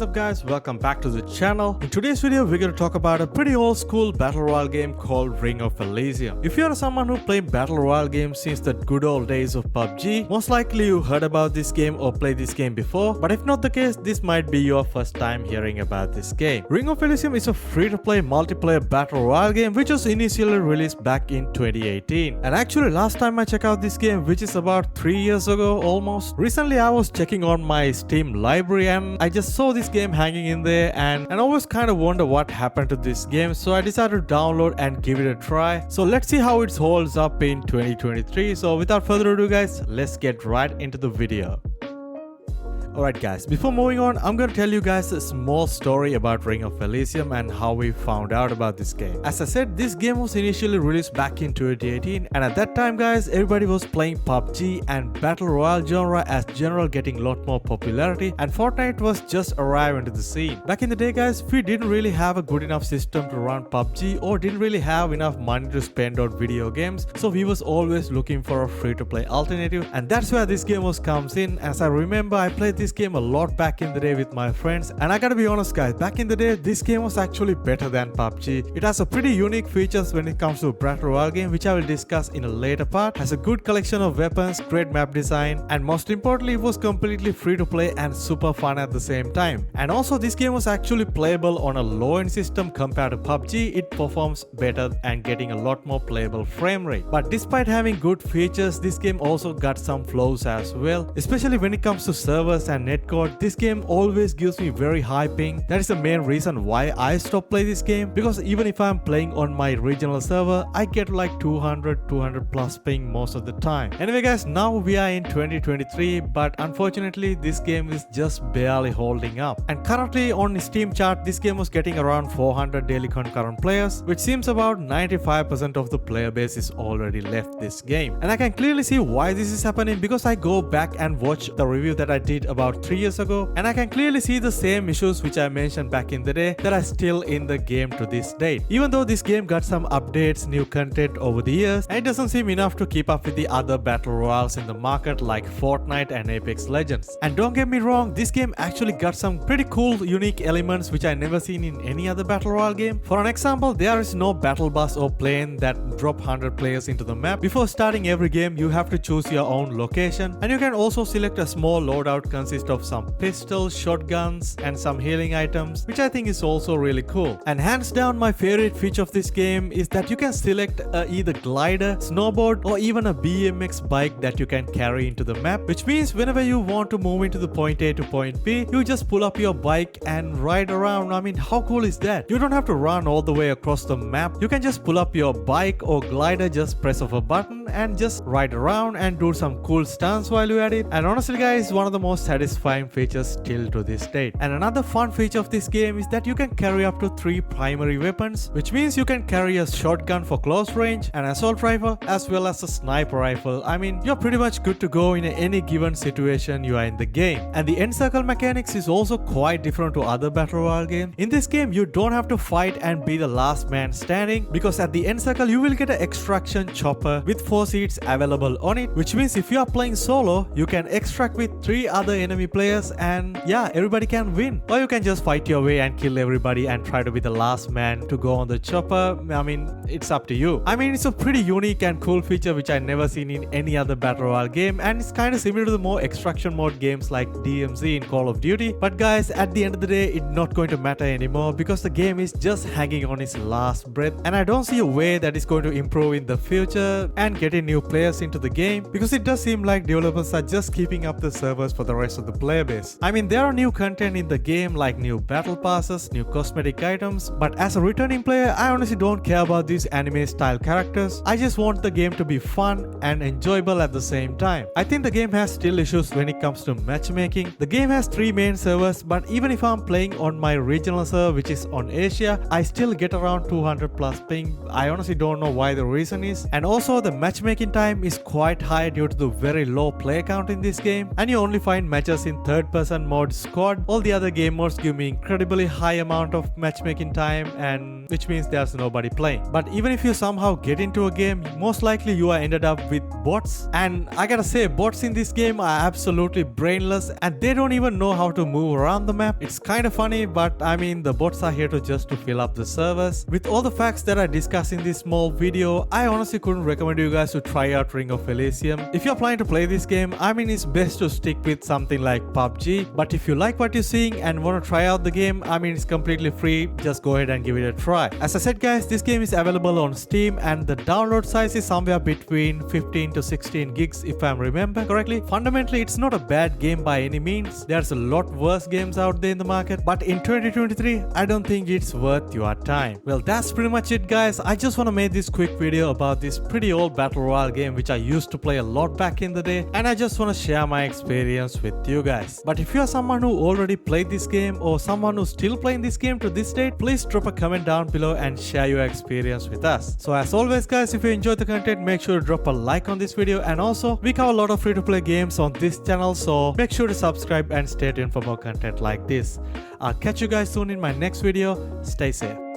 up guys, welcome back to the channel. In today's video we're going to talk about a pretty old school battle royale game called Ring of Elysium. If you are someone who played battle royale games since the good old days of PUBG, most likely you heard about this game or played this game before, but if not the case, this might be your first time hearing about this game. Ring of Elysium is a free-to-play multiplayer battle royale game which was initially released back in 2018. And actually last time I checked out this game, which is about 3 years ago almost, recently I was checking on my Steam library and I just saw this game hanging in there and I always kind of wonder what happened to this game, so I decided to download and give it a try. So let's see how it holds up in 2023. So without further ado guys, let's get right into the video. Alright guys, before moving on, I'm gonna tell you guys a small story about Ring of Elysium and how we found out about this game. As I said, this game was initially released back in 2018 and at that time guys, everybody was playing PUBG and Battle Royale genre as general getting a lot more popularity, and Fortnite was just arriving into the scene. Back in the day guys, we didn't really have a good enough system to run PUBG or didn't really have enough money to spend on video games, so we was always looking for a free-to-play alternative, and that's where this game comes in. As I remember, I played this game a lot back in the day with my friends, and I gotta be honest guys, back in the day this game was actually better than PUBG. It has a pretty unique features when it comes to a battle royale game, which I will discuss in a later part. Has a good collection of weapons, great map design, and most importantly it was completely free to play and super fun at the same time. And also this game was actually playable on a low-end system compared to PUBG. It performs better and getting a lot more playable frame rate. But despite having good features, this game also got some flaws as well, especially when it comes to servers and netcode. This game always gives me very high ping. That is the main reason why I stopped playing this game, because even if I'm playing on my regional server, I get like 200 plus ping most of the time. Anyway guys, now we are in 2023, but unfortunately this game is just barely holding up. And currently on Steam chart, this game was getting around 400 daily concurrent players, which seems about 95% of the player base is already left this game. And I can clearly see why this is happening, because I go back and watch the review that I did about 3 years ago, and I can clearly see the same issues which I mentioned back in the day that are still in the game to this date. Even though this game got some updates, new content over the years, and it doesn't seem enough to keep up with the other battle royales in the market like Fortnite and Apex Legends. And don't get me wrong, this game actually got some pretty cool unique elements which I never seen in any other battle royale game. For an example, there is no battle bus or plane that drop 100 players into the map. Before starting every game, you have to choose your own location, and you can also select a small loadout consist of some pistols, shotguns, and some healing items, which I think is also really cool. And hands down, my favorite feature of this game is that you can select either glider, snowboard, or even a BMX bike that you can carry into the map, which means whenever you want to move into the point A to point B, you just pull up your bike and ride around. I mean, how cool is that? You don't have to run all the way across the map. You can just pull up your bike or glider, just press off a button and just ride around and do some cool stunts while you're at it. And honestly guys, one of the most satisfying features still to this date. And another fun feature of this game is that you can carry up to 3 primary weapons, which means you can carry a shotgun for close range, an assault rifle, as well as a sniper rifle. I mean, you're pretty much good to go in any given situation you are in the game. And the end circle mechanics is also quite different to other battle royale games. In this game, you don't have to fight and be the last man standing, because at the end circle you will get an extraction chopper with 4 seats available on it, which means if you are playing solo, you can extract with 3 other enemy players and yeah, everybody can win. Or you can just fight your way and kill everybody and try to be the last man to go on the chopper. I mean, it's up to you. I mean, it's a pretty unique and cool feature which I never seen in any other battle royale game, and it's kind of similar to the more extraction mode games like DMZ in Call of Duty. But guys, at the end of the day, it's not going to matter anymore, because the game is just hanging on its last breath, and I don't see a way that is going to improve in the future and getting new players into the game, because it does seem like developers are just keeping up the servers for the rest of the player base. I mean, there are new content in the game like new battle passes, new cosmetic items, but as a returning player, I honestly don't care about these anime style characters. I just want the game to be fun and enjoyable at the same time. I think the game has still issues when it comes to matchmaking. The game has 3 main servers, but even if I'm playing on my regional server, which is on Asia, I still get around 200 plus ping. I honestly don't know why the reason is. And also the matchmaking time is quite high due to the very low player count in this game, and you only find matches glitches in third person mode squad. All the other game modes give me incredibly high amount of matchmaking time, and which means there's nobody playing. But even if you somehow get into a game, most likely you are ended up with bots, and I gotta say, bots in this game are absolutely brainless and they don't even know how to move around the map. It's kind of funny, but I mean, the bots are here to just to fill up the servers. With all the facts that I discussed in this small video, I honestly couldn't recommend you guys to try out Ring of Elysium. If you're planning to play this game, I mean, it's best to stick with something like PUBG. But if you like what you're seeing and want to try out the game, I mean, it's completely free. Just go ahead and give it a try. As I said guys, this game is available on Steam and the download size is somewhere between 15 to 16 gigs if I remember correctly. Fundamentally, it's not a bad game by any means. There's a lot worse games out there in the market, but in 2023, I don't think it's worth your time. Well, that's pretty much it guys. I just want to make this quick video about this pretty old battle royale game which I used to play a lot back in the day, and I just want to share my experience with you guys. But if you are someone who already played this game or someone who's still playing this game to this date, please drop a comment down below and share your experience with us. So as always guys, if you enjoyed the content, make sure to drop a like on this video, and also we cover a lot of free to play games on this channel, so make sure to subscribe and stay tuned for more content like this. I'll catch you guys soon in my next video. Stay safe.